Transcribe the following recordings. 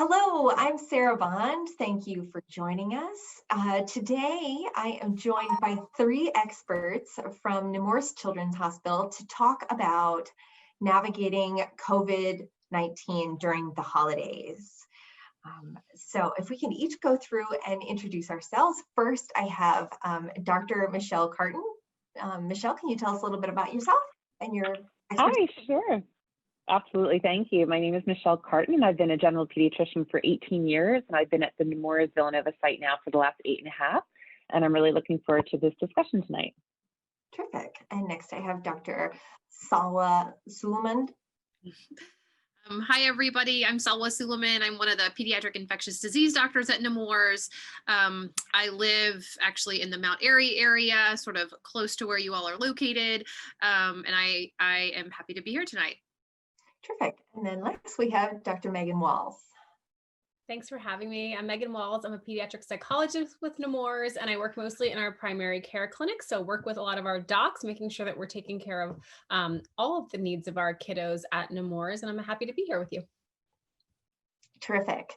Hello, I'm Sarah Bond. Thank you for joining us. Today, I am joined by three experts from Nemours Children's Hospital to talk about navigating COVID-19 during the holidays. So if we can each go through and introduce ourselves. First, I have Dr. Michelle Carton. Michelle, can you tell us a little bit about yourself and your expertise? Hi, sure. Absolutely. Thank you. My name is Michelle Carton, and I've been a general pediatrician for 18 years, and I've been at the Nemours Villanova site now for the last 8.5, and I'm really looking forward to this discussion tonight. Terrific. And next I have Dr. Salwa Suleiman. Hi, everybody. I'm Salwa Suleiman. I'm one of the pediatric infectious disease doctors at Nemours. I live actually in the Mount Airy area, sort of close to where you all are located, and I am happy to be here tonight. Terrific. And then next we have Dr. Megan Walls. Thanks for having me. I'm Megan Walls. I'm a pediatric psychologist with Nemours, and I work mostly in our primary care clinic. So work with a lot of our docs, making sure that we're taking care of all of the needs of our kiddos at Nemours, and I'm happy to be here with you. Terrific.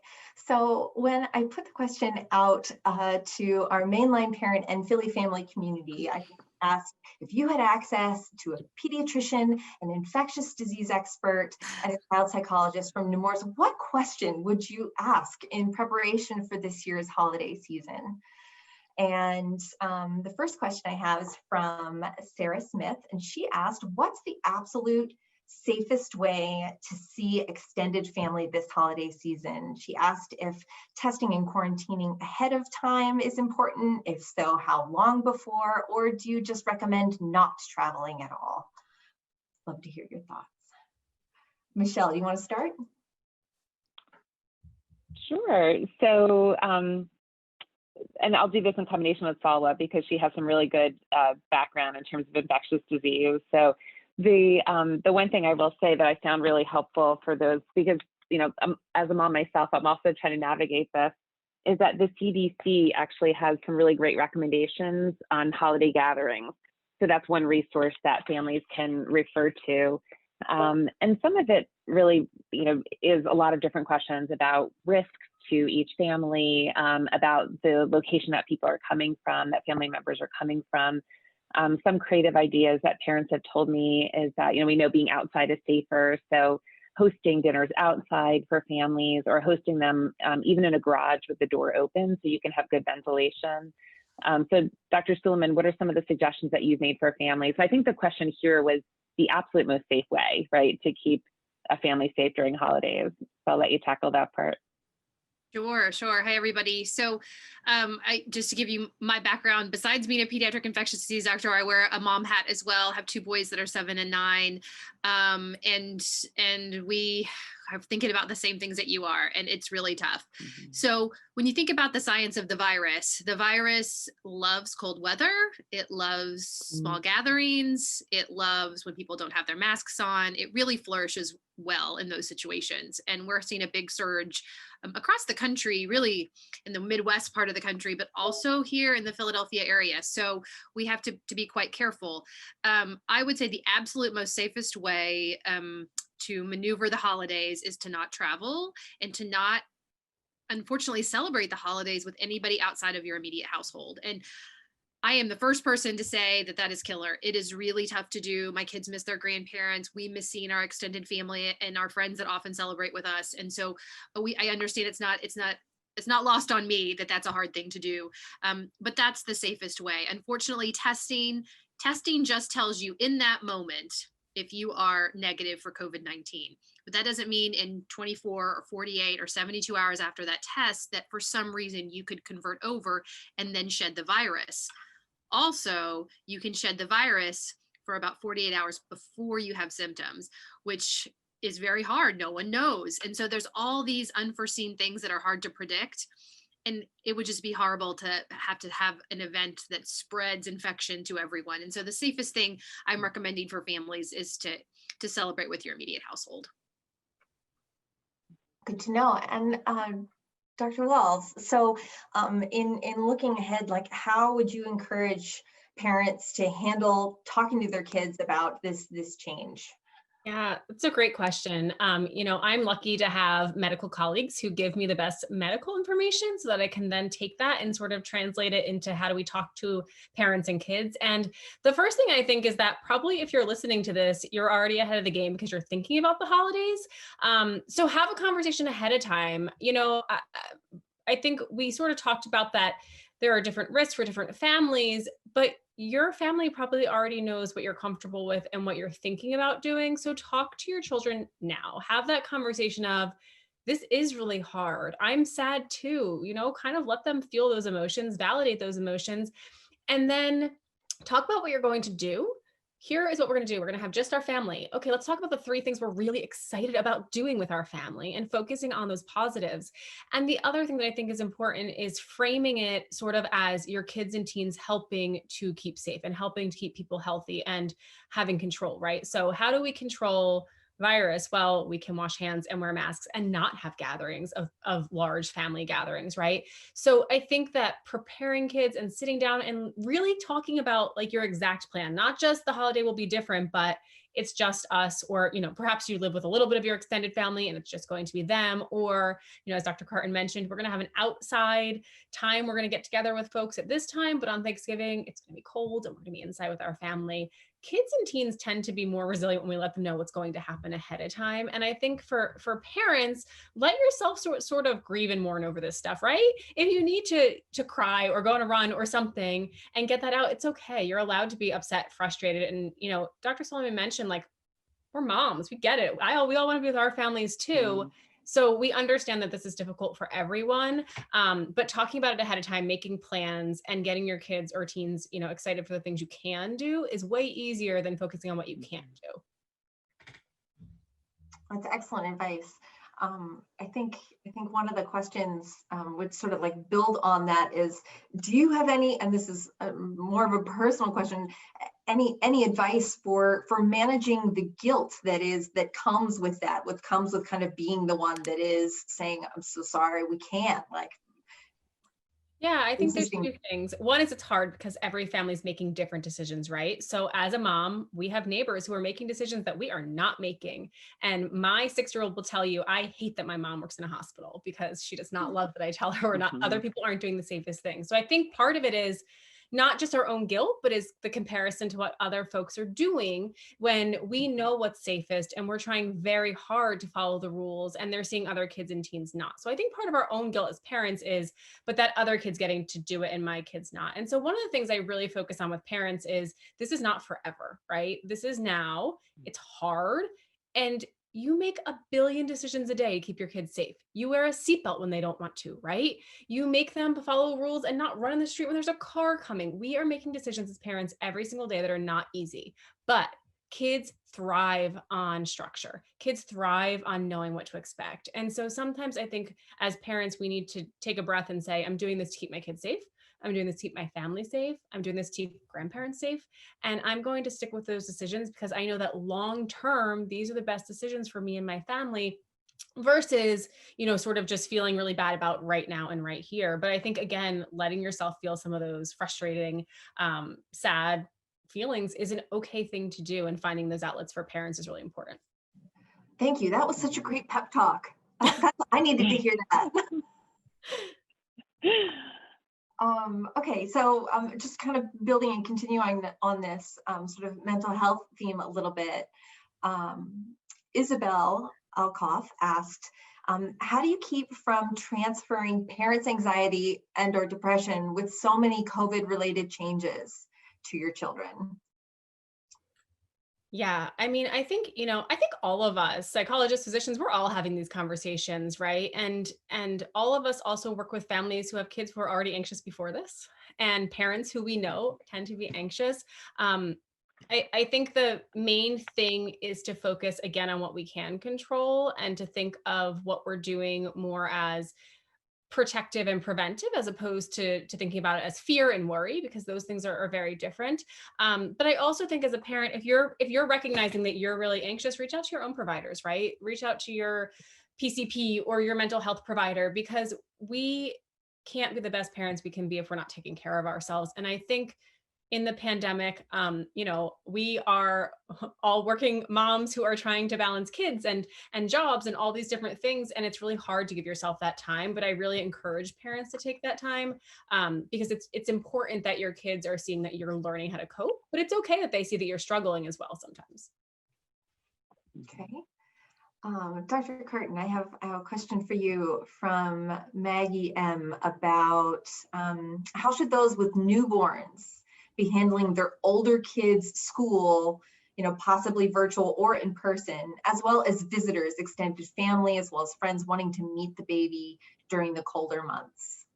So when I put the question out to our mainline parent and Philly family community, I asked if you had access to a pediatrician, an infectious disease expert, and a child psychologist from Nemours, what question would you ask in preparation for this year's holiday season? And the first question I have is from Sarah Smith, and she asked, what's the absolute safest way to see extended family this holiday season? She asked if testing and quarantining ahead of time is important. If so, how long before? Or do you just recommend not traveling at all? Love to hear your thoughts. Michelle, you want to start? Sure. So, and I'll do this in combination with Salwa because she has some really good background in terms of infectious disease. So the one thing I will say that I found really helpful for those, because, you know, as a mom myself, I'm also trying to navigate this, is that the CDC actually has some really great recommendations on holiday gatherings. So that's one resource that families can refer to. And some of it really, you know, is a lot of different questions about risks to each family, about the location that people are coming from, that family members are coming from. Some creative ideas that parents have told me is that, you know, we know being outside is safer. So hosting dinners outside for families, or hosting them even in a garage with the door open so you can have good ventilation. So Dr. Suleiman, what are some of the suggestions that you've made for families? So I think the question here was the absolute most safe way, right, to keep a family safe during holidays. So I'll let you tackle that part. Sure. Hi, everybody. So just to give you my background, besides being a pediatric infectious disease doctor, I wear a mom hat as well. I have two boys that are 7 and 9. And we are thinking about the same things that you are, and it's really tough. Mm-hmm. So when you think about the science of the virus loves cold weather. It loves small gatherings. It loves when people don't have their masks on. It really flourishes well in those situations. And we're seeing a big surge across the country, really in the Midwest part of the country, but also here in the Philadelphia area. So we have to be quite careful. I would say the absolute most safest way to maneuver the holidays is to not travel and to not, unfortunately, celebrate the holidays with anybody outside of your immediate household. And I am the first person to say that is killer. It is really tough to do. My kids miss their grandparents. We miss seeing our extended family and our friends that often celebrate with us. And so I understand it's not lost on me that that's a hard thing to do. But that's the safest way. Unfortunately, testing just tells you in that moment if you are negative for COVID-19. But that doesn't mean in 24 or 48 or 72 hours after that test that for some reason you could convert over and then shed the virus. Also, you can shed the virus for about 48 hours before you have symptoms, which is very hard. No one knows. And so there's all these unforeseen things that are hard to predict. And it would just be horrible to have an event that spreads infection to everyone. And so the safest thing I'm recommending for families is to celebrate with your immediate household. Good to know. And Dr. Walls, so in looking ahead, like how would you encourage parents to handle talking to their kids about this change? Yeah, it's a great question. I'm lucky to have medical colleagues who give me the best medical information so that I can then take that and sort of translate it into how do we talk to parents and kids. And the first thing I think is that probably if you're listening to this, you're already ahead of the game because you're thinking about the holidays. So have a conversation ahead of time. I think we sort of talked about that there are different risks for different families, but your family probably already knows what you're comfortable with and what you're thinking about doing. So talk to your children now. Have that conversation of, this is really hard. I'm sad too, kind of let them feel those emotions, validate those emotions, and then talk about what you're going to do. Here is what we're going to do. We're going to have just our family. Okay, let's talk about the 3 things we're really excited about doing with our family and focusing on those positives. And the other thing that I think is important is framing it sort of as your kids and teens helping to keep safe and helping to keep people healthy and having control, right? So how do we control virus? Well, we can wash hands and wear masks and not have gatherings of large family gatherings, right? So I think that preparing kids and sitting down and really talking about like your exact plan, not just the holiday will be different, but it's just us, or, perhaps you live with a little bit of your extended family and it's just going to be them. Or, as Dr. Carton mentioned, we're going to have an outside time. We're going to get together with folks at this time, but on Thanksgiving, it's going to be cold and we're going to be inside with our family. Kids and teens tend to be more resilient when we let them know what's going to happen ahead of time. And I think for parents, let yourself sort of grieve and mourn over this stuff, right? If you need to cry or go on a run or something and get that out, it's okay. You're allowed to be upset, frustrated. And, Dr. Solomon mentioned, like, we're moms, we get it. We all want to be with our families too. So we understand that this is difficult for everyone, but talking about it ahead of time, making plans and getting your kids or teens, excited for the things you can do is way easier than focusing on what you can't do. That's excellent advice. I think one of the questions would sort of like build on that is, do you have any, and this is more of a personal question, any advice for managing the guilt that comes with that, what comes with kind of being the one that is saying, I'm so sorry, we can't, like. Yeah, I think there's 2 things. One is it's hard because every family's making different decisions, right? So as a mom, we have neighbors who are making decisions that we are not making. And my 6-year-old will tell you, I hate that my mom works in a hospital because she does not love that I tell her or not other people aren't doing the safest thing. So I think part of it is not just our own guilt, but is the comparison to what other folks are doing when we know what's safest and we're trying very hard to follow the rules and they're seeing other kids and teens not. So I think part of our own guilt as parents is, but that other kid's getting to do it and my kid's not. And so one of the things I really focus on with parents is this is not forever, right? This is now, it's hard. And you make a billion decisions a day to keep your kids safe. You wear a seatbelt when they don't want to, right? You make them follow rules and not run in the street when there's a car coming. We are making decisions as parents every single day that are not easy, but kids thrive on structure. Kids thrive on knowing what to expect. And so sometimes I think as parents, we need to take a breath and say, I'm doing this to keep my kids safe. I'm doing this to keep my family safe. I'm doing this to keep grandparents safe. And I'm going to stick with those decisions because I know that long term, these are the best decisions for me and my family versus, sort of just feeling really bad about right now and right here. But I think, again, letting yourself feel some of those frustrating, sad feelings is an okay thing to do. And finding those outlets for parents is really important. Thank you. That was such a great pep talk. I needed to hear that. Okay, so just kind of building and continuing on this sort of mental health theme a little bit. Isabel Alkoff asked, how do you keep from transferring parents' anxiety and or depression with so many COVID-related changes to your children? Yeah, I mean, I think all of us, psychologists, physicians, we're all having these conversations, right? And all of us also work with families who have kids who are already anxious before this, and parents who we know tend to be anxious. I think the main thing is to focus again on what we can control and to think of what we're doing more as protective and preventive as opposed to thinking about it as fear and worry, because those things are very different. But I also think as a parent, if you're recognizing that you're really anxious, reach out to your own providers, right? Reach out to your PCP or your mental health provider, because we can't be the best parents we can be if we're not taking care of ourselves. And I think in the pandemic, we are all working moms who are trying to balance kids and jobs and all these different things. And it's really hard to give yourself that time. But I really encourage parents to take that time because it's important that your kids are seeing that you're learning how to cope, but it's okay that they see that you're struggling as well sometimes. Okay. Dr. Carton, I have a question for you from Maggie M about how should those with newborns be handling their older kids' school, possibly virtual or in person, as well as visitors, extended family, as well as friends wanting to meet the baby during the colder months?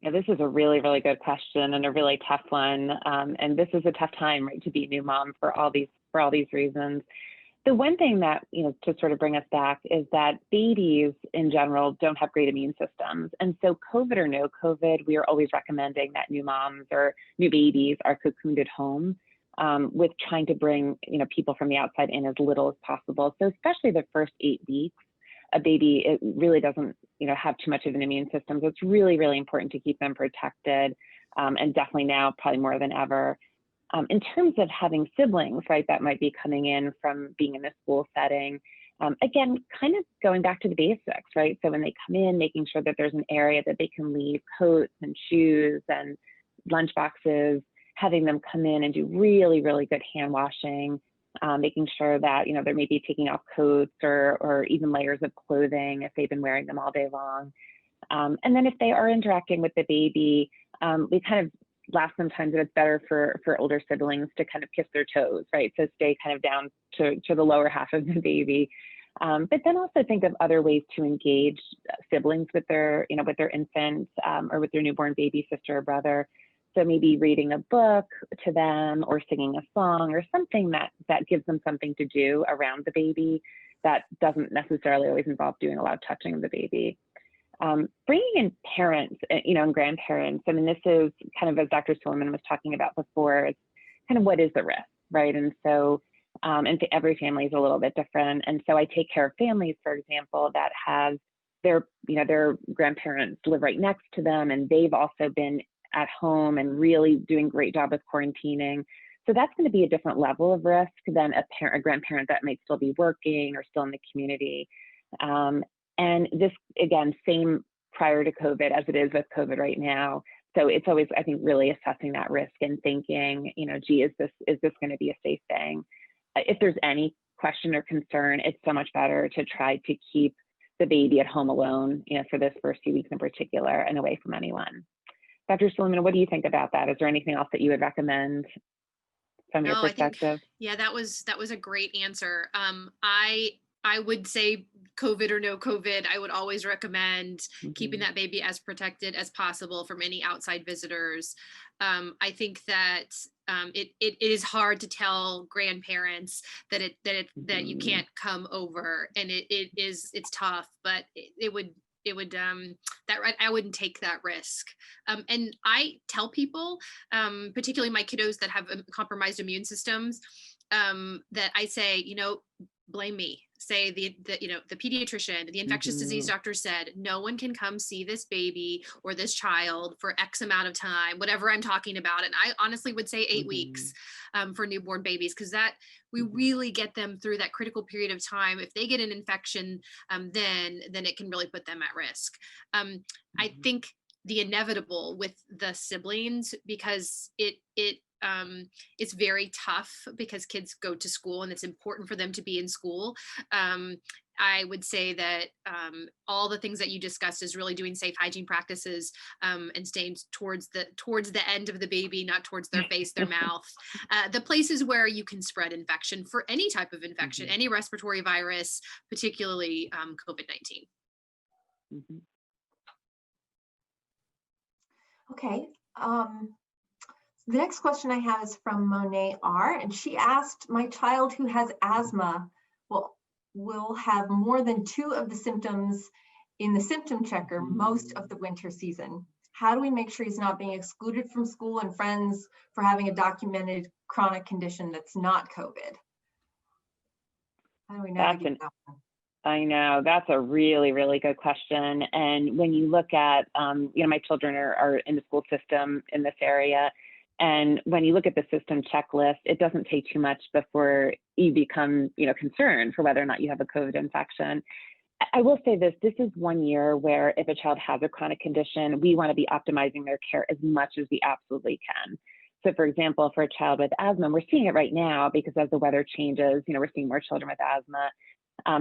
Yeah, this is a really, really good question and a really tough one. And this is a tough time, right, to be a new mom for all these reasons. The one thing that, to sort of bring us back is that babies in general don't have great immune systems. And so COVID or no COVID, we are always recommending that new moms or new babies are cocooned at home with trying to bring, people from the outside in as little as possible. So especially the first 8 weeks, a baby, it really doesn't, have too much of an immune system. So it's really, really important to keep them protected. And definitely now, probably more than ever. In terms of having siblings, right, that might be coming in from being in a school setting, again, kind of going back to the basics, right? So when they come in, making sure that there's an area that they can leave coats and shoes and lunch boxes, having them come in and do really, really good hand washing, making sure that, they're maybe taking off coats or even layers of clothing if they've been wearing them all day long. And then if they are interacting with the baby, we kind of laugh sometimes that it's better for older siblings to kind of kiss their toes, right? So stay kind of down to the lower half of the baby. But then also think of other ways to engage siblings with their infants or with their newborn baby sister or brother. So maybe reading a book to them or singing a song or something that gives them something to do around the baby that doesn't necessarily always involve doing a lot of touching of the baby. Bringing in parents, and grandparents. I mean, this is kind of, as Dr. Silliman was talking about before, it's kind of what is the risk, right? And so, and every family is a little bit different. And so I take care of families, for example, that have their grandparents live right next to them, and they've also been at home and really doing a great job with quarantining. So that's going to be a different level of risk than a grandparent that might still be working or still in the community. And this, again, same prior to COVID as it is with COVID right now. So it's always, I think, really assessing that risk and thinking, gee, is this going to be a safe thing? If there's any question or concern, it's so much better to try to keep the baby at home alone, for this first few weeks in particular and away from anyone. Dr. Silliman, what do you think about that? Is there anything else that you would recommend from your perspective? That was a great answer. I would say COVID or no COVID, I would always recommend keeping that baby as protected as possible from any outside visitors. I think that it is hard to tell grandparents that you can't come over, and it's tough, but I wouldn't take that risk. And I tell people, particularly my kiddos that have compromised immune systems, that I say, blame me. Say the pediatrician, the infectious disease doctor said, no one can come see this baby or this child for X amount of time, whatever I'm talking about. And I honestly would say 8 weeks for newborn babies, because that we really get them through that critical period of time. If they get an infection, then it can really put them at risk. I think the inevitable with the siblings, because it's very tough because kids go to school and it's important for them to be in school. I would say that all the things that you discussed is really doing safe hygiene practices and staying towards the end of the baby, not towards their face, their mouth, the places where you can spread infection for any type of infection, any respiratory virus, particularly COVID-19. Okay. The next question I have is from Monet R, and she asked, my child who has asthma will have more than 2 of the symptoms in the symptom checker most of the winter season. How do we make sure he's not being excluded from school and friends for having a documented chronic condition that's not COVID? How do we navigate that one? I know, that's a really, really good question. And when you look at, my children are in the school system in this area, And when you look at the system checklist, it doesn't take too much before you become, concerned for whether or not you have a COVID infection. I will say this is 1 year where if a child has a chronic condition, we want to be optimizing their care as much as we absolutely can. So for example, for a child with asthma, we're seeing it right now because as the weather changes, we're seeing more children with asthma,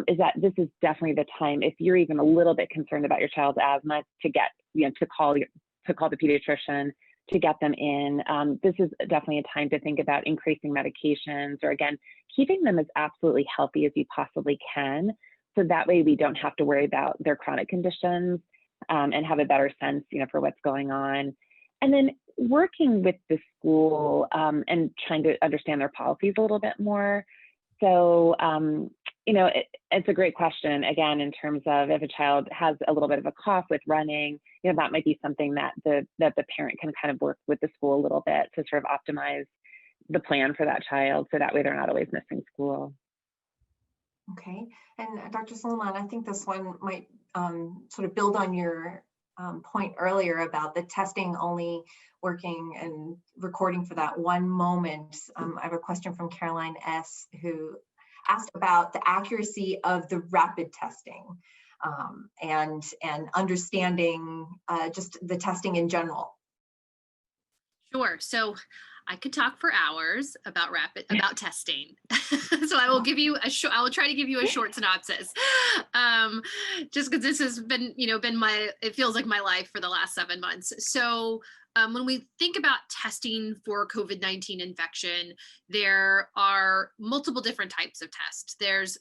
is that this is definitely the time, if you're even a little bit concerned about your child's asthma, to get, to call the pediatrician, to get them in. This is definitely a time to think about increasing medications, or again, keeping them as absolutely healthy as you possibly can. So that way we don't have to worry about their chronic conditions, and have a better sense, for what's going on. And then working with the school, and trying to understand their policies a little bit more. So, it's a great question, again, in terms of if a child has a little bit of a cough with running, that might be something that the parent can kind of work with the school a little bit to sort of optimize the plan for that child. So that way they're not always missing school. Okay, and Dr. Solomon, I think this one might sort of build on your point earlier about the testing only working and recording for that one moment. I have a question from Caroline S., who asked about the accuracy of the rapid testing, and understanding just the testing in general. Sure. So I could talk for hours about testing. So I will give you I will try to give you a short synopsis. Just because this has been, it feels like my life for the last 7 months. So when we think about testing for COVID-19 infection, there are multiple different types of tests. There's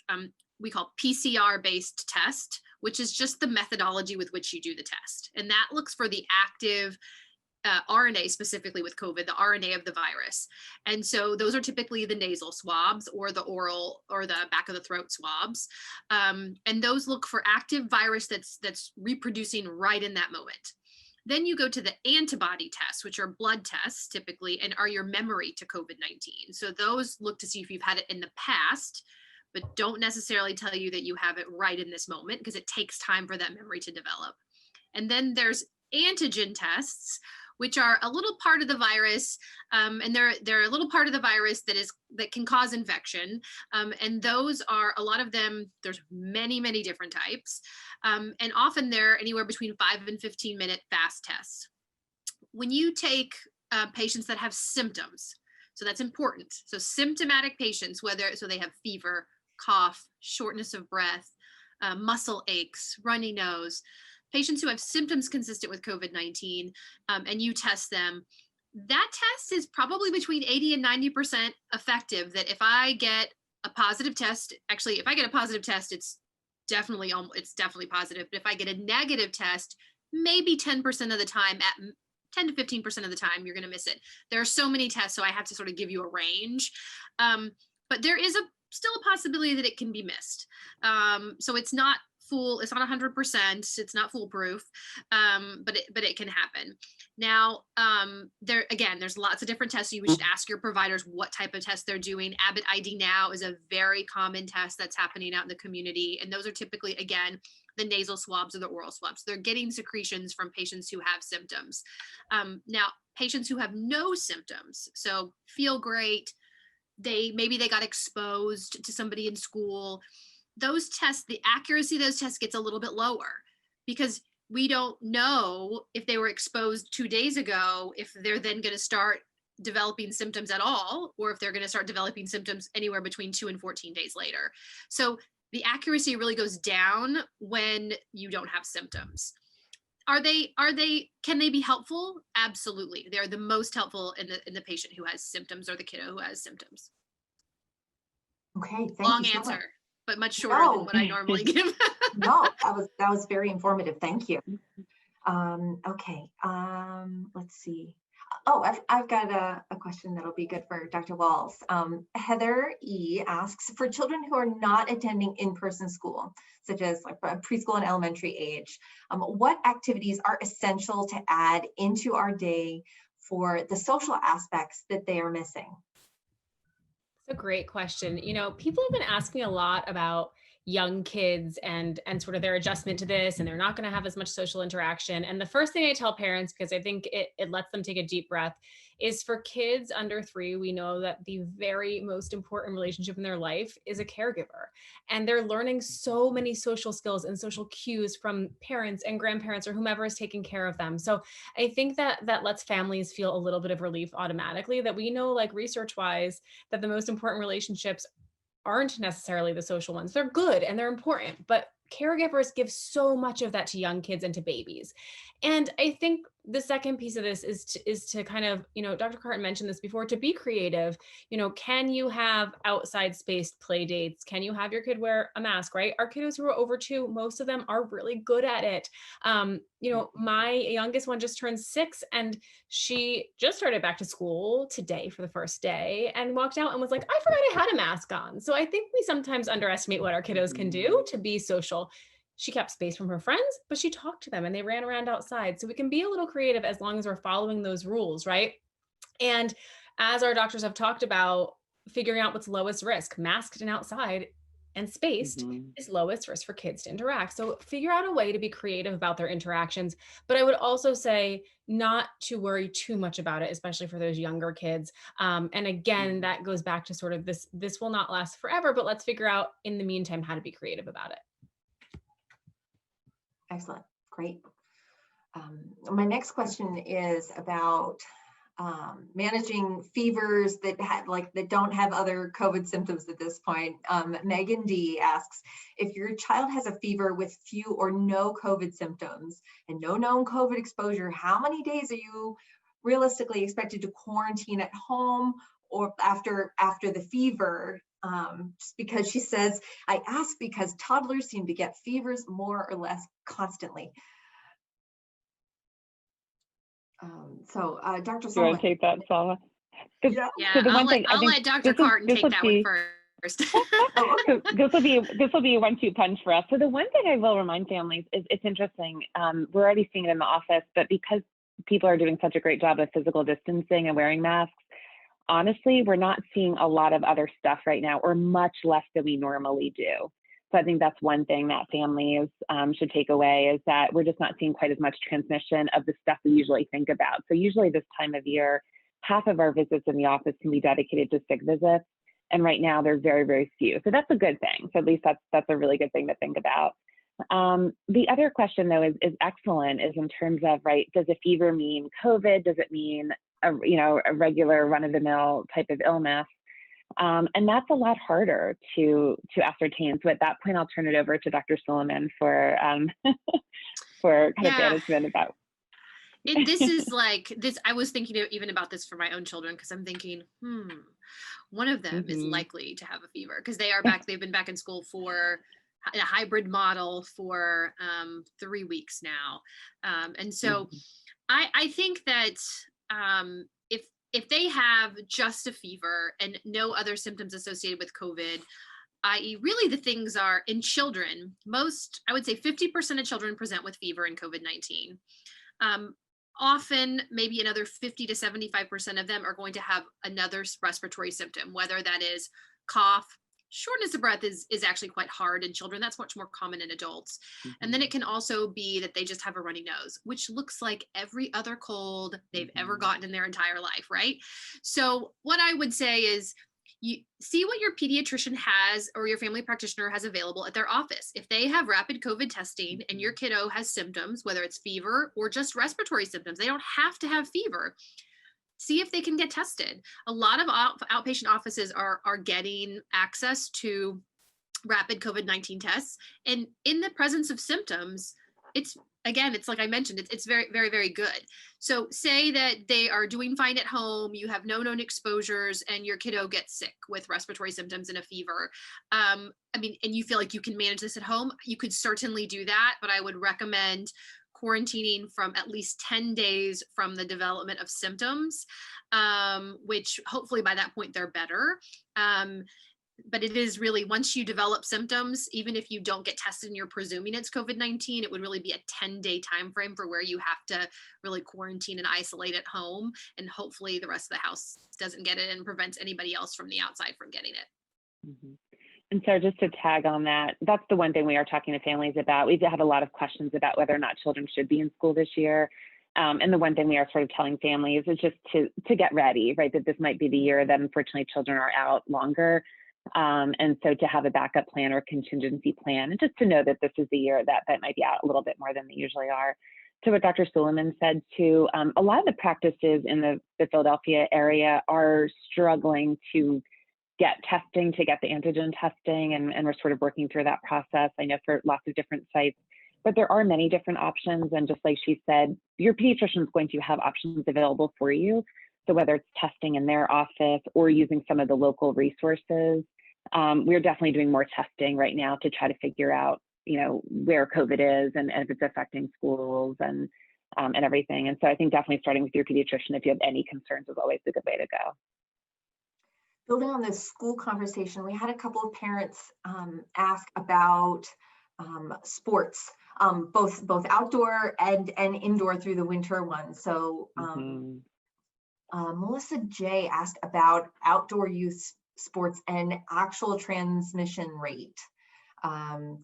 we call PCR-based test, which is just the methodology with which you do the test. And that looks for the active RNA, specifically with COVID, the RNA of the virus. And so those are typically the nasal swabs or the oral or the back of the throat swabs. And those look for active virus that's reproducing right in that moment. Then you go to the antibody tests, which are blood tests typically, and are your memory to COVID-19. So those look to see if you've had it in the past, but don't necessarily tell you that you have it right in this moment, because it takes time for that memory to develop. And then there's antigen tests, which are a little part of the virus, and they're a little part of the virus that can cause infection. And those are, a lot of them, there's many different types, and often they're anywhere between 5 and 15-minute fast tests. When you take patients that have symptoms, so that's important. So symptomatic patients, so they have fever, cough, shortness of breath, muscle aches, runny nose, patients who have symptoms consistent with COVID-19, and you test them, that test is probably between 80 and 90% effective. That if I get a positive test, actually, if I get a positive test, it's definitely positive. But if I get a negative test, maybe 10% of the time, at 10 to 15% of the time, you're going to miss it. There are so many tests, so I have to sort of give you a range. But there is still a possibility that it can be missed. So it's not 100%, it's not foolproof, but it can happen. Now, there's lots of different tests. You should ask your providers what type of test they're doing. Abbott ID Now is a very common test that's happening out in the community. And those are typically, again, the nasal swabs or the oral swabs. They're getting secretions from patients who have symptoms. Now, patients who have no symptoms, so feel great, maybe they got exposed to somebody in school, those tests, the accuracy of those tests gets a little bit lower, because we don't know if they were exposed 2 days ago, if they're then going to start developing symptoms at all, or if they're going to start developing symptoms anywhere between 2 and 14 days later. So the accuracy really goes down when you don't have symptoms. Can they be helpful? Absolutely. They're the most helpful in the patient who has symptoms, or the kiddo who has symptoms. Okay, thank Long you so answer, much. but much shorter than what I normally give. No, that was very informative. Thank you. Okay, let's see. Oh, I've got a question that'll be good for Dr. Walls. Heather E. asks, for children who are not attending in-person school, such as like preschool and elementary age, what activities are essential to add into our day for the social aspects that they are missing? It's a great question. People have been asking a lot about, young kids and sort of their adjustment to this, and they're not going to have as much social interaction. And the first thing I tell parents, because I think it lets them take a deep breath, is for kids under 3, we know that the very most important relationship in their life is a caregiver. And they're learning so many social skills and social cues from parents and grandparents or whomever is taking care of them. So I think that lets families feel a little bit of relief automatically, that we know, like research wise, that the most important relationships aren't necessarily the social ones. They're good and they're important, but caregivers give so much of that to young kids and to babies. And I think the second piece of this is to kind of, Dr. Carton mentioned this before, to be creative. Can you have outside spaced play dates? Can you have your kid wear a mask, right? Our kiddos who are over 2, most of them are really good at it. My youngest one just turned 6, and she just started back to school today for the first day and walked out and was like, I forgot I had a mask on. So I think we sometimes underestimate what our kiddos can do to be social. She kept space from her friends, but she talked to them and they ran around outside. So we can be a little creative as long as we're following those rules, right? And as our doctors have talked about, figuring out what's lowest risk, masked and outside and spaced is lowest risk for kids to interact. So figure out a way to be creative about their interactions. But I would also say not to worry too much about it, especially for those younger kids. And again, that goes back to sort of this will not last forever, but let's figure out in the meantime how to be creative about it. Excellent. Great. My next question is about managing fevers that don't have other COVID symptoms at this point. Megan D asks, if your child has a fever with few or no COVID symptoms and no known COVID exposure, how many days are you realistically expected to quarantine at home or after the fever? Just because she says, I ask because toddlers seem to get fevers more or less constantly. Dr. Do you want to take that, Salwa? Yeah, so I'll let Dr. Carton take that one first. So this will be a 1-2 punch for us. So the one thing I will remind families is it's interesting. We're already seeing it in the office, but because people are doing such a great job of physical distancing and wearing masks, honestly, we're not seeing a lot of other stuff right now, or much less than we normally do. So I think that's one thing that families should take away, is that we're just not seeing quite as much transmission of the stuff we usually think about. So usually this time of year, half of our visits in the office can be dedicated to sick visits. And right now they're very, very few. So that's a good thing. So at least that's a really good thing to think about. The other question though is excellent, is in terms of, right, does a fever mean COVID? Does it mean a regular run-of-the-mill type of illness? And that's a lot harder to ascertain. So at that point, I'll turn it over to Dr. Suleiman for for kind of management about. This is like this. I was thinking even about this for my own children, because I'm thinking, one of them is likely to have a fever, because they've been back in school for a hybrid model for 3 weeks now. And so I think that if they have just a fever and no other symptoms associated with COVID, i.e. really the things are in children, I would say 50% of children present with fever in COVID-19. Often maybe another 50 to 75% of them are going to have another respiratory symptom, whether that is cough. Shortness of breath is actually quite hard in children. That's much more common in adults. And then it can also be that they just have a runny nose, which looks like every other cold they've ever gotten in their entire life, right? So what I would say is, you see what your pediatrician has or your family practitioner has available at their office. If they have rapid COVID testing and your kiddo has symptoms, whether it's fever or just respiratory symptoms, they don't have to have fever. See if they can get tested. A lot of outpatient offices are getting access to rapid COVID-19 tests. And in the presence of symptoms, it's like I mentioned, it's very, very, very good. So say that they are doing fine at home, you have no known exposures, and your kiddo gets sick with respiratory symptoms and a fever. And you feel like you can manage this at home, you could certainly do that, but I would recommend quarantining from at least 10 days from the development of symptoms, which hopefully by that point they're better. But it is really, once you develop symptoms, even if you don't get tested and you're presuming it's COVID-19, it would really be a 10-day time frame for where you have to really quarantine and isolate at home. And hopefully the rest of the house doesn't get it and prevents anybody else from the outside from getting it. And so just to tag on that, that's the one thing we are talking to families about. We've had a lot of questions about whether or not children should be in school this year. And the one thing we are sort of telling families is just to get ready, right? That this might be the year that unfortunately children are out longer. And so to have a backup plan or contingency plan, and just to know that this is the year that might be out a little bit more than they usually are. To what Dr. Suleiman said too, a lot of the practices in the Philadelphia area are struggling to get testing, to get the antigen testing, and we're sort of working through that process. I know for lots of different sites, but there are many different options. And just like she said, your pediatrician is going to have options available for you. So whether it's testing in their office or using some of the local resources, we're definitely doing more testing right now to try to figure out, where COVID is and if it's affecting schools and everything. And so I think definitely starting with your pediatrician, if you have any concerns, is always a good way to go. Building on this school conversation, we had a couple of parents ask about sports, both outdoor and indoor through the winter ones. So Melissa J asked about outdoor youth sports and actual transmission rate.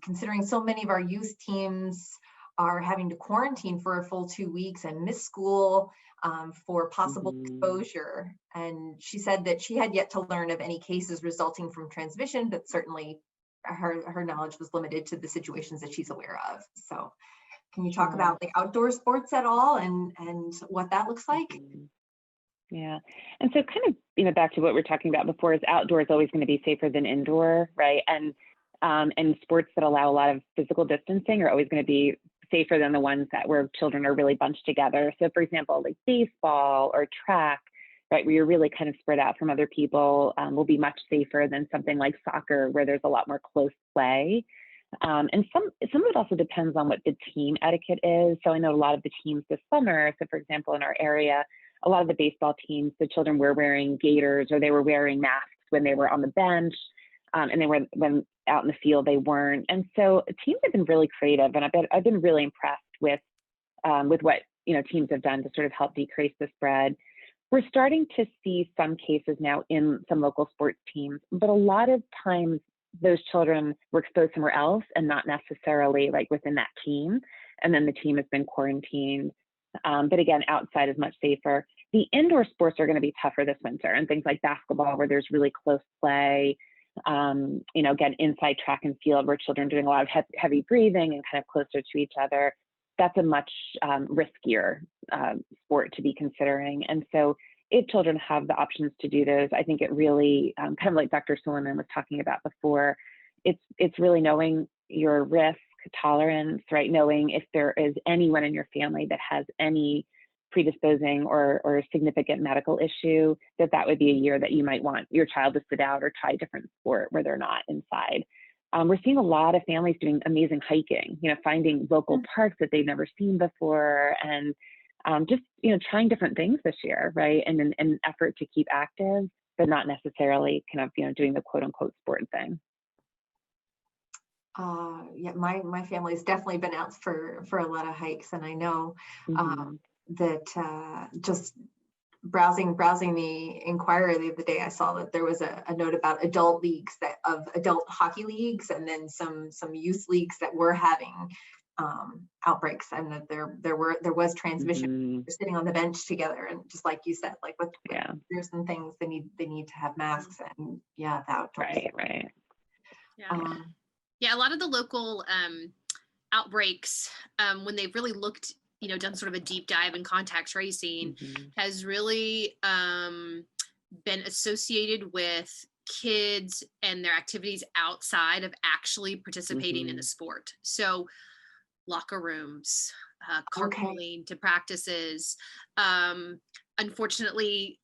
Considering so many of our youth teams are having to quarantine for a full 2 weeks and miss school for possible exposure. And she said that she had yet to learn of any cases resulting from transmission, but certainly her knowledge was limited to the situations that she's aware of. So can you talk about like outdoor sports at all and what that looks like? Yeah. And so kind of, back to what we were talking about before, is outdoor is always going to be safer than indoor, right? And sports that allow a lot of physical distancing are always going to be safer than the ones where children are really bunched together. So for example, like baseball or track, right, where you're really kind of spread out from other people, will be much safer than something like soccer, where there's a lot more close play. And some of it also depends on what the team etiquette is. So I know a lot of the teams this summer, so for example, in our area, a lot of the baseball teams, the children were wearing gaiters or they were wearing masks when they were on the bench, and when out in the field they weren't. And so teams have been really creative, and I've been really impressed with what teams have done to sort of help decrease the spread. We're starting to see some cases now in some local sports teams, but a lot of times those children were exposed somewhere else and not necessarily like within that team. And then the team has been quarantined. But again, outside is much safer. The indoor sports are going to be tougher this winter, and things like basketball where there's really close play, again, inside track and field where children are doing a lot of heavy breathing and kind of closer to each other. That's a much riskier sport to be considering. And so if children have the options to do those, I think it really, kind of like Dr. Suleiman was talking about before, it's really knowing your risk tolerance, right? Knowing if there is anyone in your family that has any predisposing or significant medical issue, that would be a year that you might want your child to sit out or try a different sport where they're not inside. We're seeing a lot of families doing amazing hiking, finding local parks that they've never seen before, and just, trying different things this year, right? And an effort to keep active, but not necessarily kind of, doing the quote unquote sport thing. Yeah, my family's definitely been out for a lot of hikes, and I know that just browsing the Inquirer the other day, I saw that there was a note about adult leagues of adult hockey leagues, and then some youth leagues that were having outbreaks, and that there was transmission. They're sitting on the bench together, and just like you said, like there's some things they need to have masks, and the outdoors. Right. Yeah, a lot of the local outbreaks, when they've really looked, done sort of a deep dive in contact tracing, has really been associated with kids and their activities outside of actually participating in the sport. So locker rooms, carpooling to practices. Unfortunately,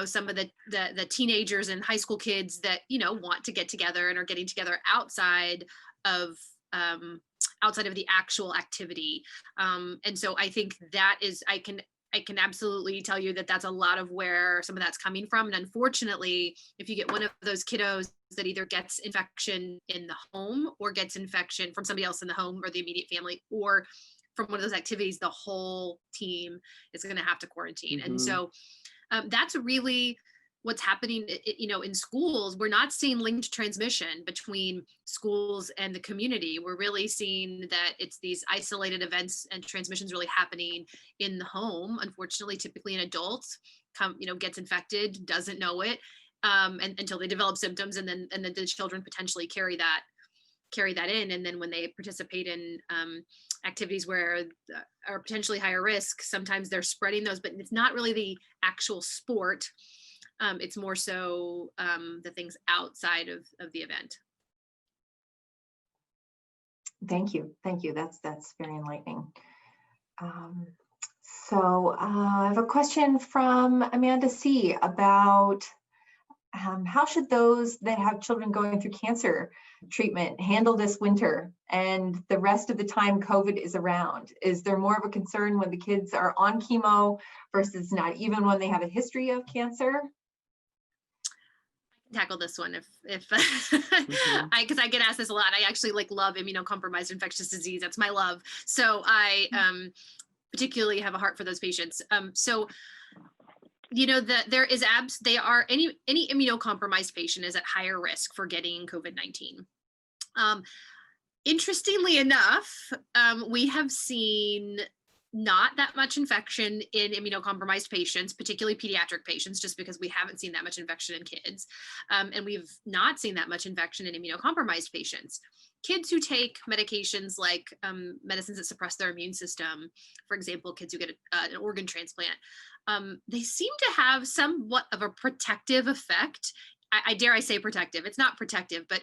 some of the teenagers and high school kids that, want to get together and are getting together outside of the actual activity. And so I think that is, I can absolutely tell you that that's a lot of where some of that's coming from. And unfortunately, if you get one of those kiddos that either gets infection in the home or gets infection from somebody else in the home or the immediate family, or from one of those activities, the whole team is going to have to quarantine. And so that's really what's happening, in schools, we're not seeing linked transmission between schools and the community. We're really seeing that it's these isolated events and transmissions really happening in the home. Unfortunately, typically in adults, gets infected, doesn't know it, and until they develop symptoms, and then the children potentially carry that in. And then when they participate in activities where are potentially higher risk, sometimes they're spreading those, but it's not really the actual sport. It's more so the things outside of the event. Thank you. That's very enlightening. So I have a question from Amanda C. about how should those that have children going through cancer treatment handle this winter and the rest of the time COVID is around? Is there more of a concern when the kids are on chemo versus not, even when they have a history of cancer? Tackle this one if because I get asked this a lot. I actually love immunocompromised infectious disease. That's my love. So I particularly have a heart for those patients. So that there is any immunocompromised patient is at higher risk for getting COVID-19. Interestingly enough, we have seen not that much infection in immunocompromised patients, particularly pediatric patients, just because we haven't seen that much infection in kids. And we've not seen that much infection in immunocompromised patients. Kids who take medications like medicines that suppress their immune system, for example, kids who get an organ transplant, they seem to have somewhat of a protective effect. I dare I say protective. It's not protective, but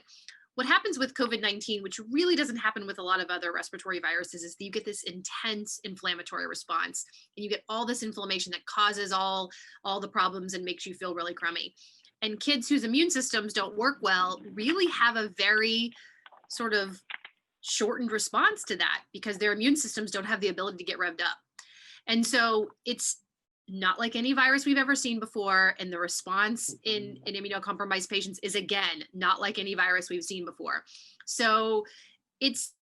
what happens with COVID-19, which really doesn't happen with a lot of other respiratory viruses, is that you get this intense inflammatory response, and you get all this inflammation that causes all the problems and makes you feel really crummy. And kids whose immune systems don't work well really have a very sort of shortened response to that because their immune systems don't have the ability to get revved up. And so it's not like any virus we've ever seen before. And the response in immunocompromised patients is, again, not like any virus we've seen before. So it's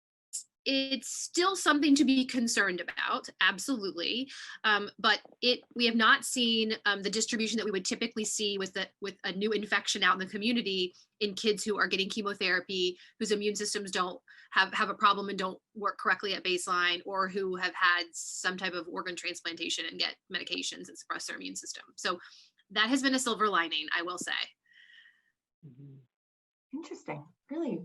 still something to be concerned about, absolutely. But we have not seen the distribution that we would typically see with a new infection out in the community in kids who are getting chemotherapy, whose immune systems don't have a problem and don't work correctly at baseline, or who have had some type of organ transplantation and get medications that suppress their immune system. So that has been a silver lining, I will say. Interesting, really.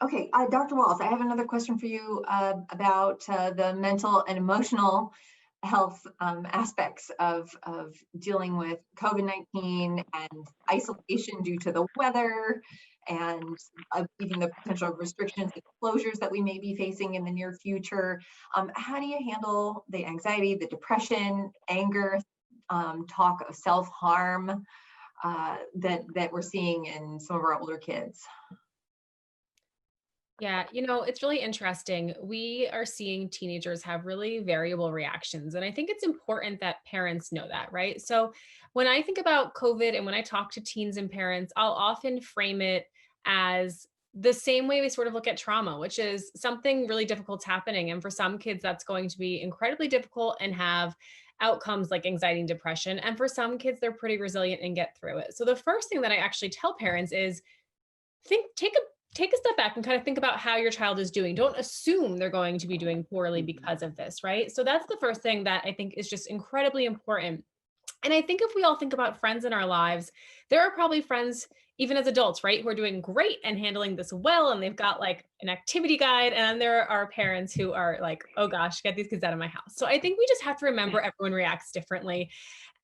Okay, Dr. Walls, I have another question for you about the mental and emotional health aspects of dealing with COVID-19 and isolation due to the weather and even the potential restrictions and closures that we may be facing in the near future. How do you handle the anxiety, the depression, anger, talk of self-harm that we're seeing in some of our older kids? Yeah, it's really interesting. We are seeing teenagers have really variable reactions. And I think it's important that parents know that, right? So when I think about COVID and when I talk to teens and parents, I'll often frame it as the same way we sort of look at trauma, which is something really difficult's happening. And for some kids, that's going to be incredibly difficult and have outcomes like anxiety and depression. And for some kids, they're pretty resilient and get through it. So the first thing that I actually tell parents is take a step back and kind of think about how your child is doing. Don't assume they're going to be doing poorly because of this, right? So that's the first thing that I think is just incredibly important. And I think if we all think about friends in our lives, there are probably friends, even as adults, right, who are doing great and handling this well, and they've got like an activity guide. And then there are parents who are like, oh gosh, get these kids out of my house. So I think we just have to remember everyone reacts differently.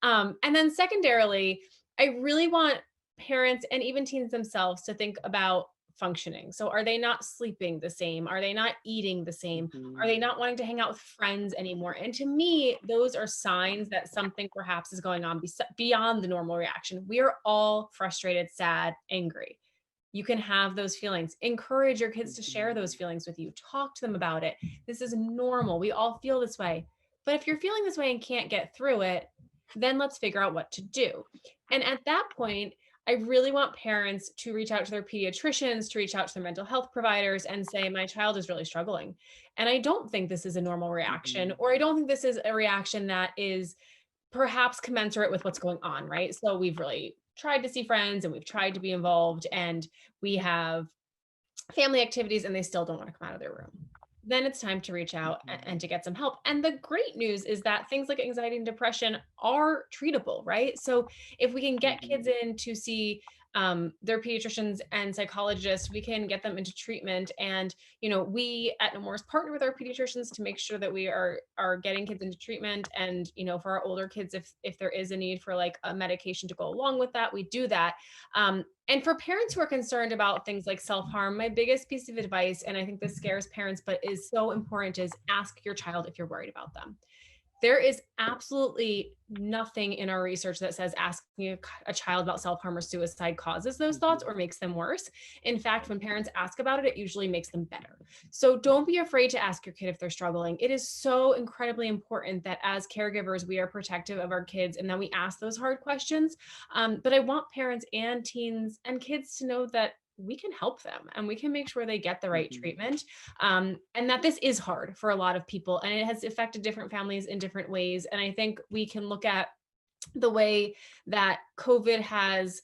And then secondarily, I really want parents and even teens themselves to think about functioning. So are they not sleeping the same? Are they not eating the same? Are they not wanting to hang out with friends anymore? And to me, those are signs that something perhaps is going on beyond the normal reaction. We are all frustrated, sad, angry. You can have those feelings. Encourage your kids to share those feelings with you. Talk to them about it. This is normal. We all feel this way. But if you're feeling this way and can't get through it, then let's figure out what to do. And at that point, I really want parents to reach out to their pediatricians, to reach out to their mental health providers and say, my child is really struggling. And I don't think this is a normal reaction, or I don't think this is a reaction that is perhaps commensurate with what's going on, right? So we've really tried to see friends and we've tried to be involved and we have family activities and they still don't want to come out of their room. Then it's time to reach out and to get some help. And the great news is that things like anxiety and depression are treatable, right? So if we can get kids in to see their pediatricians and psychologists, we can get them into treatment. And, we at Nemours partner with our pediatricians to make sure that we are getting kids into treatment. And, for our older kids, if there is a need for like a medication to go along with that, we do that. And for parents who are concerned about things like self-harm, my biggest piece of advice, and I think this scares parents, but is so important, is ask your child if you're worried about them. There is absolutely nothing in our research that says asking a child about self-harm or suicide causes those thoughts or makes them worse. In fact, when parents ask about it, it usually makes them better. So don't be afraid to ask your kid if they're struggling. It is so incredibly important that as caregivers, we are protective of our kids and that we ask those hard questions. But I want parents and teens and kids to know that we can help them and we can make sure they get the right treatment. And that this is hard for a lot of people and it has affected different families in different ways. And I think we can look at the way that COVID has,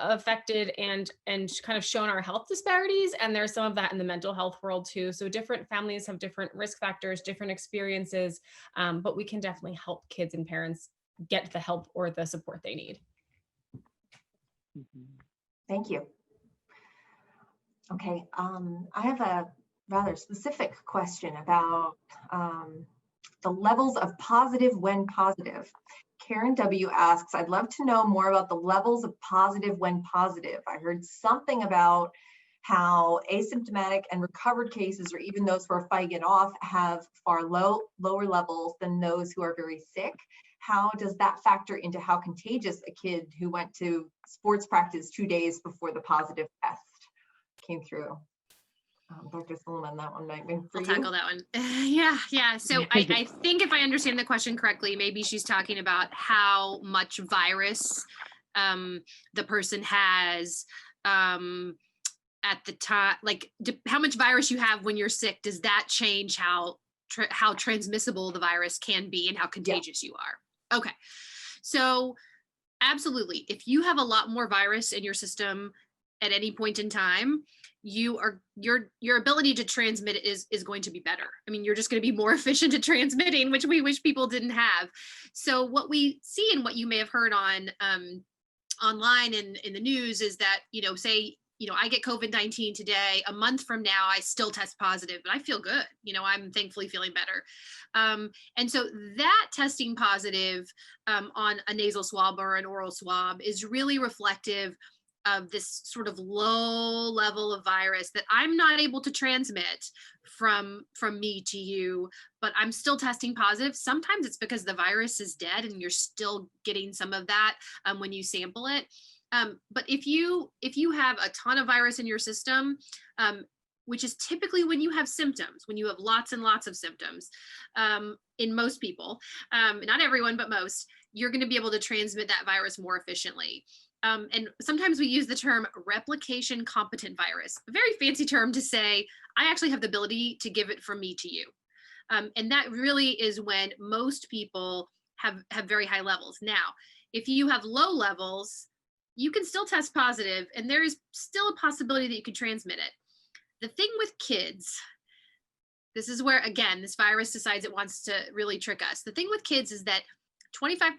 affected and kind of shown our health disparities. And there's some of that in the mental health world too. So different families have different risk factors, different experiences, but we can definitely help kids and parents get the help or the support they need. Thank you. Okay, I have a rather specific question about the levels of positive when positive. Karen W. asks, I'd love to know more about the levels of positive when positive. I heard something about how asymptomatic and recovered cases, or even those who are fighting it off, have far lower levels than those who are very sick. How does that factor into how contagious a kid who went to sports practice 2 days before the positive test came through? Dr. Solomon, that one might be for you. I'll tackle that one. Yeah. So I think if I understand the question correctly, maybe she's talking about how much virus the person has at the time, like how much virus you have when you're sick. Does that change how transmissible the virus can be and how contagious you are? Okay. So absolutely. If you have a lot more virus in your system at any point in time, your ability to transmit is going to be better. I mean, you're just going to be more efficient at transmitting, which we wish people didn't have. So what we see and what you may have heard on online and in the news is that, say, I get COVID-19 today, a month from now, I still test positive, but I feel good. I'm thankfully feeling better. And so that testing positive on a nasal swab or an oral swab is really reflective of this sort of low level of virus that I'm not able to transmit from me to you, but I'm still testing positive. Sometimes it's because the virus is dead and you're still getting some of that when you sample it. But if you have a ton of virus in your system, which is typically when you have symptoms, when you have lots and lots of symptoms, in most people, not everyone, but most, you're going to be able to transmit that virus more efficiently. And sometimes we use the term replication competent virus, a very fancy term to say, I actually have the ability to give it from me to you. And that really is when most people have very high levels. Now, if you have low levels, you can still test positive and there is still a possibility that you could transmit it. The thing with kids, this is where, again, this virus decides it wants to really trick us. The thing with kids is that 25%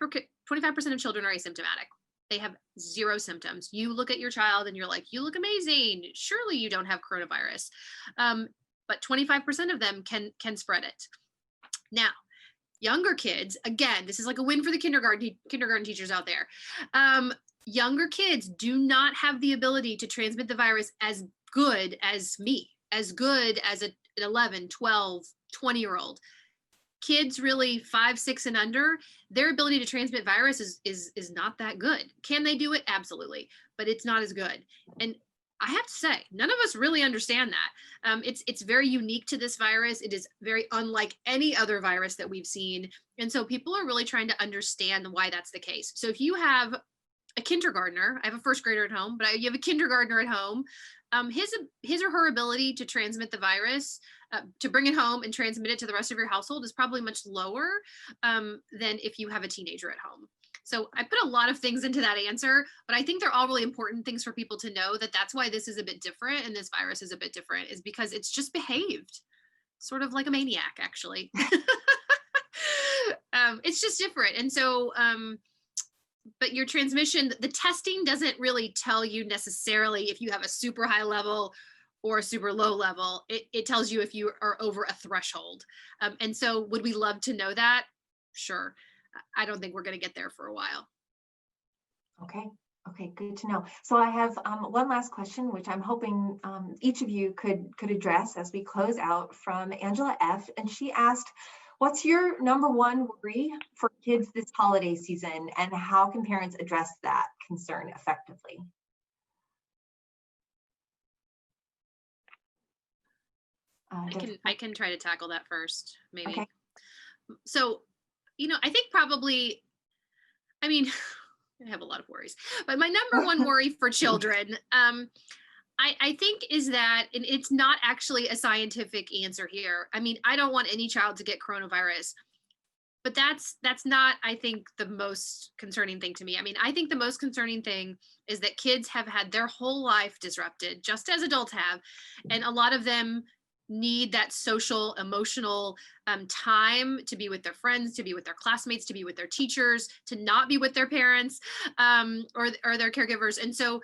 of children are asymptomatic. They have zero symptoms. You look at your child and you're like, you look amazing. Surely you don't have coronavirus. But 25% of them can spread it. Now, younger kids, again, this is like a win for the kindergarten teachers out there. Younger kids do not have the ability to transmit the virus as good as me, as good as an 11, 12, 20-year-old. Kids really 5, 6 and under, their ability to transmit virus is not that good. Can they do it? Absolutely, but it's not as good. And I have to say, none of us really understand that. It's very unique to this virus. It is very unlike any other virus that we've seen. And so people are really trying to understand why that's the case. So if you have a kindergartner, I have a first grader at home, but you have a kindergartner at home his or her ability to transmit the virus, to bring it home and transmit it to the rest of your household is probably much lower than if you have a teenager at home. So I put a lot of things into that answer, but I think they're all really important things for people to know, that that's why this is a bit different and this virus is a bit different, is because it's just behaved sort of like a maniac, actually. It's just different. And so, but your transmission, the testing doesn't really tell you necessarily if you have a super high level or a super low level. It tells you if you are over a threshold. And so would we love to know that? Sure. I don't think we're going to get there for a while. Okay. Okay, good to know. So I have one last question, which I'm hoping each of you could address as we close out, from Angela F. And she asked, what's your number one worry for kids this holiday season, and how can parents address that concern effectively? I can try to tackle that first, maybe. Okay. So, I think probably, I mean, I have a lot of worries, but my number one worry for children, I think, is that, and it's not actually a scientific answer here. I mean, I don't want any child to get coronavirus, but that's not, I think, the most concerning thing to me. I mean, I think the most concerning thing is that kids have had their whole life disrupted, just as adults have, and a lot of them need that social, emotional time to be with their friends, to be with their classmates, to be with their teachers, to not be with their parents or their caregivers. And so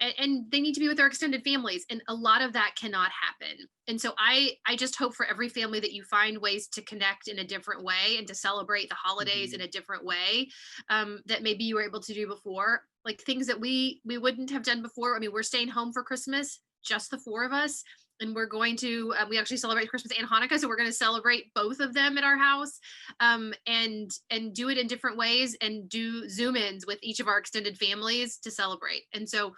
and they need to be with their extended families. And a lot of that cannot happen. And so I just hope for every family that you find ways to connect in a different way and to celebrate the holidays in a different way that maybe you were able to do before, like things that we wouldn't have done before. I mean, we're staying home for Christmas, just the four of us. And we're going to, we actually celebrate Christmas and Hanukkah. So we're going to celebrate both of them at our house and do it in different ways, and do Zoom-ins with each of our extended families to celebrate. And so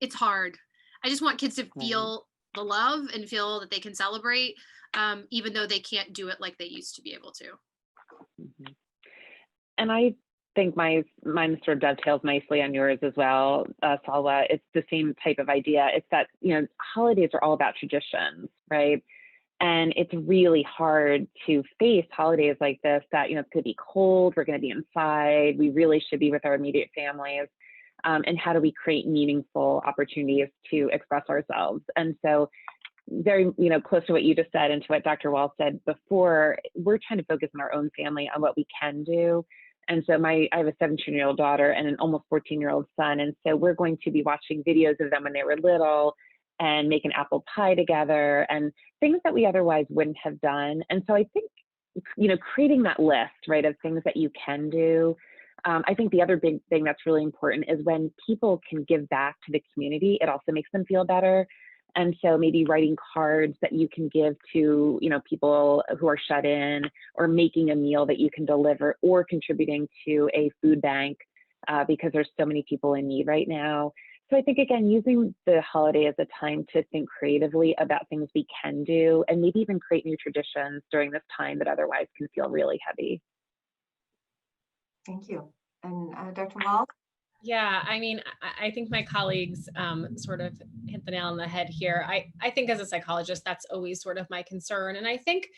it's hard. I just want kids to feel the love and feel that they can celebrate, even though they can't do it like they used to be able to. And I think mine sort of dovetails nicely on yours as well, Salwa. It's the same type of idea. It's that, holidays are all about traditions, right? And it's really hard to face holidays like this that, it's going to be cold, we're going to be inside, we really should be with our immediate families. And how do we create meaningful opportunities to express ourselves? And so very, close to what you just said and to what Dr. Wall said before, we're trying to focus on our own family, on what we can do. And so I have a 17-year-old daughter and an almost 14-year-old son. And so we're going to be watching videos of them when they were little and make an apple pie together and things that we otherwise wouldn't have done. And so I think, creating that list, right, of things that you can do. I think the other big thing that's really important is when people can give back to the community, it also makes them feel better. And so maybe writing cards that you can give to, people who are shut in, or making a meal that you can deliver, or contributing to a food bank because there's so many people in need right now. So I think, again, using the holiday as a time to think creatively about things we can do, and maybe even create new traditions during this time that otherwise can feel really heavy. Thank you. And Dr. Wall? Yeah, I mean, I think my colleagues sort of hit the nail on the head here. I think as a psychologist, that's always sort of my concern. And I think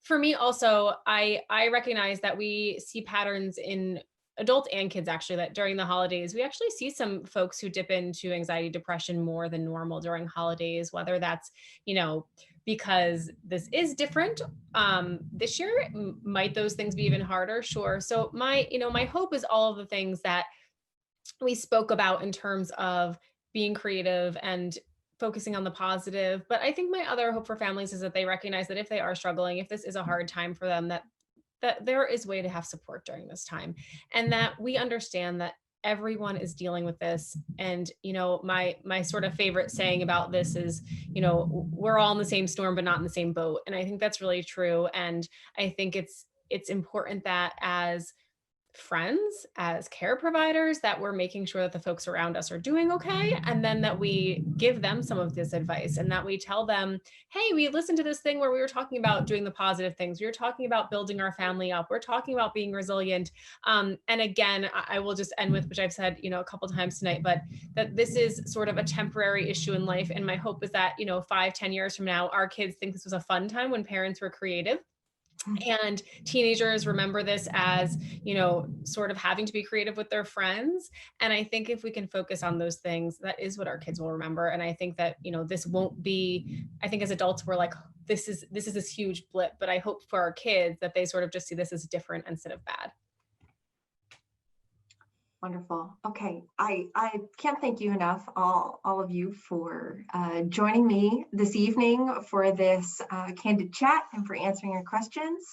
for me also, I recognize that we see patterns in adults and kids, actually, that during the holidays, we actually see some folks who dip into anxiety, depression more than normal during holidays, whether that's, because this is different this year. Might those things be even harder? Sure. So my hope is all of the things that we spoke about in terms of being creative and focusing on the positive. But I think my other hope for families is that they recognize that if they are struggling, if this is a hard time for them, that there is a way to have support during this time, and that we understand that everyone is dealing with this. And, my sort of favorite saying about this is, we're all in the same storm, but not in the same boat. And I think that's really true. And I think it's important that as friends, as care providers, that we're making sure that the folks around us are doing okay. And then that we give them some of this advice and that we tell them, hey, we listened to this thing where we were talking about doing the positive things. We were talking about building our family up. We're talking about being resilient. And again, I will just end with, which I've said, a couple of times tonight, but that this is sort of a temporary issue in life. And my hope is that, 5-10 years from now, our kids think this was a fun time when parents were creative. And teenagers remember this as, sort of having to be creative with their friends. And I think if we can focus on those things, that is what our kids will remember. And I think that, this won't be, I think as adults, we're like, this is this huge blip, but I hope for our kids that they sort of just see this as different instead of bad. Wonderful. Okay, I can't thank you enough, all of you, for joining me this evening for this candid chat and for answering your questions.